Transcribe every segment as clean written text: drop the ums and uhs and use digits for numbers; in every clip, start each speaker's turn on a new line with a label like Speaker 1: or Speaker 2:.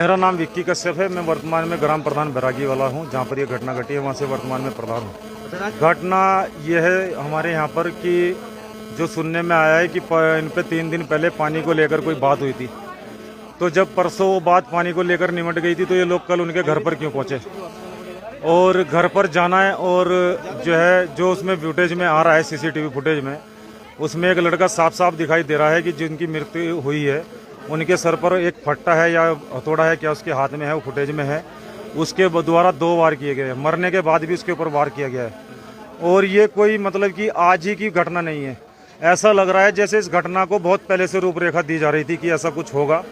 Speaker 1: मेरा नाम विक्की कश्यप है। मैं वर्तमान में ग्राम प्रधान बैरागी वाला हूँ, जहाँ पर ये घटना घटी है वहाँ से वर्तमान में प्रधान हूँ। घटना ये है हमारे यहाँ पर कि जो सुनने में आया है कि इन पे 3 दिन पहले पानी को लेकर कोई बात हुई थी। तो जब परसों वो बात पानी को लेकर निमट गई थी तो ये लोग कल उनके घर पर क्यों पहुँचे, और घर पर जाना है। और जो है जो उसमें फुटेज में आ रहा है, सीसीटीवी फुटेज में, उसमें एक लड़का साफ साफ दिखाई दे रहा है कि जिनकी मृत्यु हुई है उनके सर पर एक फट्टा है या हथौड़ा है, क्या उसके हाथ में है, वो फुटेज में है। उसके द्वारा 2 वार किए गए, मरने के बाद भी उसके ऊपर वार किया गया है। और ये कोई मतलब कि आज ही की घटना नहीं है। ऐसा लग रहा है जैसे इस घटना को बहुत पहले से रूपरेखा दी जा रही थी कि ऐसा कुछ होगा।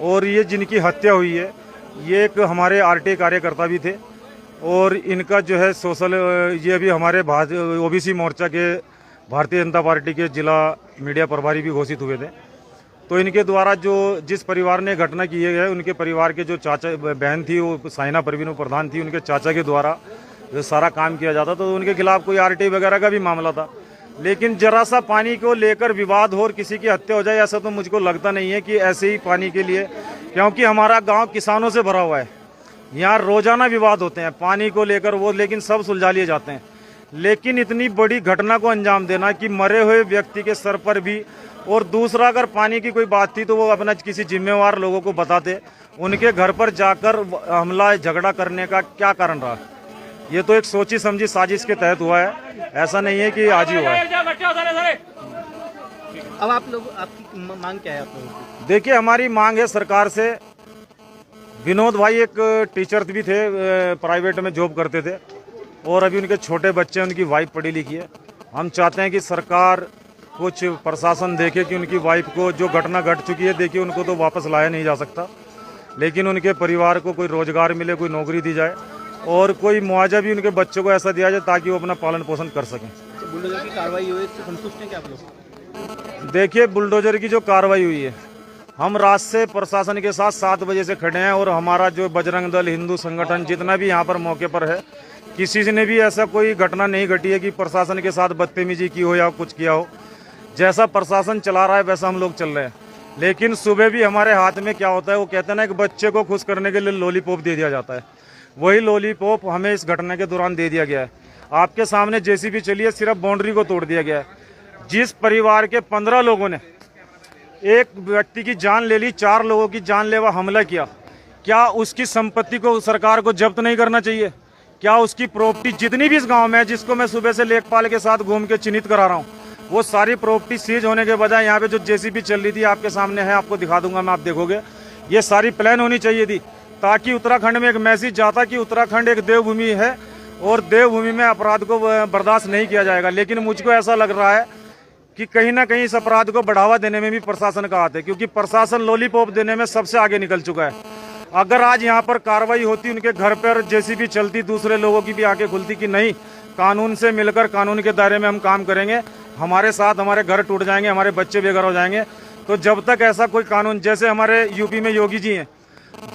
Speaker 1: और ये जिनकी हत्या हुई है ये एक हमारे आरटीआई कार्यकर्ता भी थे, और इनका जो है सोशल, ये भी हमारे ओबीसी मोर्चा के भारतीय जनता पार्टी के जिला मीडिया प्रभारी भी घोषित हुए थे। तो इनके द्वारा जो जिस परिवार ने घटना की है उनके परिवार के जो चाचा बहन थी, वो साइना परवीन वो प्रधान थी, उनके चाचा के द्वारा जो सारा काम किया जाता, तो उनके खिलाफ कोई आरटीआई वगैरह का भी मामला था। लेकिन जरा सा पानी को लेकर विवाद हो और किसी की हत्या हो जाए, ऐसा तो मुझको लगता नहीं है कि ऐसे ही पानी के लिए, क्योंकि हमारा गाँव किसानों से भरा हुआ है। यहाँ रोजाना विवाद होते हैं पानी को लेकर, वो लेकिन सब सुलझा लिए जाते हैं। लेकिन इतनी बड़ी घटना को अंजाम देना कि मरे हुए व्यक्ति के सर पर भी, और दूसरा अगर पानी की कोई बात थी तो वो अपना किसी जिम्मेवार लोगों को बताते, उनके घर पर जाकर हमला झगड़ा करने का क्या कारण रहा। ये तो एक सोची समझी साजिश के तहत हुआ है, ऐसा नहीं है कि आज ही हुआ है।
Speaker 2: अब आप लोग, आपकी मांग क्या है आप लोगों की?
Speaker 1: देखिए, हमारी मांग है सरकार से। विनोद भाई एक टीचर भी थे, प्राइवेट में जॉब करते थे, और अभी उनके छोटे बच्चे, उनकी वाइफ पढ़ी लिखी है। हम चाहते हैं कि सरकार कुछ प्रशासन देखे कि उनकी वाइफ को, जो घटना घट चुकी है, देखिए उनको तो वापस लाया नहीं जा सकता, लेकिन उनके परिवार को कोई रोजगार मिले, कोई नौकरी दी जाए, और कोई मुआवजा भी उनके बच्चों को ऐसा दिया जाए ताकि वो अपना पालन पोषण कर सकें।
Speaker 2: बुलडोजर की कार्रवाई हुई, इससे संतुष्ट हैं क्या आप लोग?
Speaker 1: देखिए, बुलडोजर की जो कार्रवाई हुई है, हम रात से प्रशासन के साथ 7 बजे से खड़े हैं, और हमारा जो बजरंग दल, हिंदू संगठन, जितना भी यहाँ पर मौके पर है, किसी ने भी ऐसा कोई घटना नहीं घटी है कि प्रशासन के साथ बदतमीजी की हो या कुछ किया हो। जैसा प्रशासन चला रहा है वैसा हम लोग चल रहे हैं। लेकिन सुबह भी हमारे हाथ में क्या होता है, वो कहते हैं ना, एक बच्चे को खुश करने के लिए लॉलीपॉप दे दिया जाता है, वही लॉलीपॉप हमें इस घटना के दौरान दे दिया गया है। आपके सामने जेसीबी चली है, सिर्फ बाउंड्री को तोड़ दिया गया है। जिस परिवार के 15 लोगों ने एक व्यक्ति की जान ले ली, 4 लोगों की जानलेवा हमला किया, क्या उसकी संपत्ति को सरकार को जब्त नहीं करना चाहिए? क्या उसकी प्रॉपर्टी जितनी भी इस गांव में है, जिसको मैं सुबह से लेखपाल के साथ घूम के चिन्हित करा रहा हूं, वो सारी प्रॉपर्टी सीज होने के बजाय यहाँ पे जो जेसीबी चल रही थी, आपके सामने है, आपको दिखा दूंगा मैं, आप देखोगे, ये सारी प्लान होनी चाहिए थी, ताकि उत्तराखंड में एक मैसेज जाता कि उत्तराखंड एक देवभूमि है और देवभूमि में अपराध को बर्दाश्त नहीं किया जाएगा। लेकिन मुझको ऐसा लग रहा है कि कहीं ना कहीं इस अपराध को बढ़ावा देने में भी प्रशासन का हाथ है, क्योंकि प्रशासन लॉलीपॉप देने में सबसे आगे निकल चुका है। अगर आज यहाँ पर कार्रवाई होती, उनके घर पर जेसीबी चलती, दूसरे लोगों की भी आंखें खुलती कि नहीं, कानून से मिलकर कानून के दायरे में हम काम करेंगे, हमारे साथ हमारे घर टूट जाएंगे, हमारे बच्चे बेघर हो जाएंगे। तो जब तक ऐसा कोई कानून, जैसे हमारे यूपी में योगी जी हैं,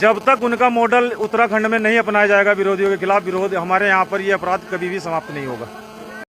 Speaker 1: जब तक उनका मॉडल उत्तराखंड में नहीं अपनाया जाएगा विरोधियों के खिलाफ विरोध, हमारे यहाँ पर ये अपराध कभी भी समाप्त नहीं होगा।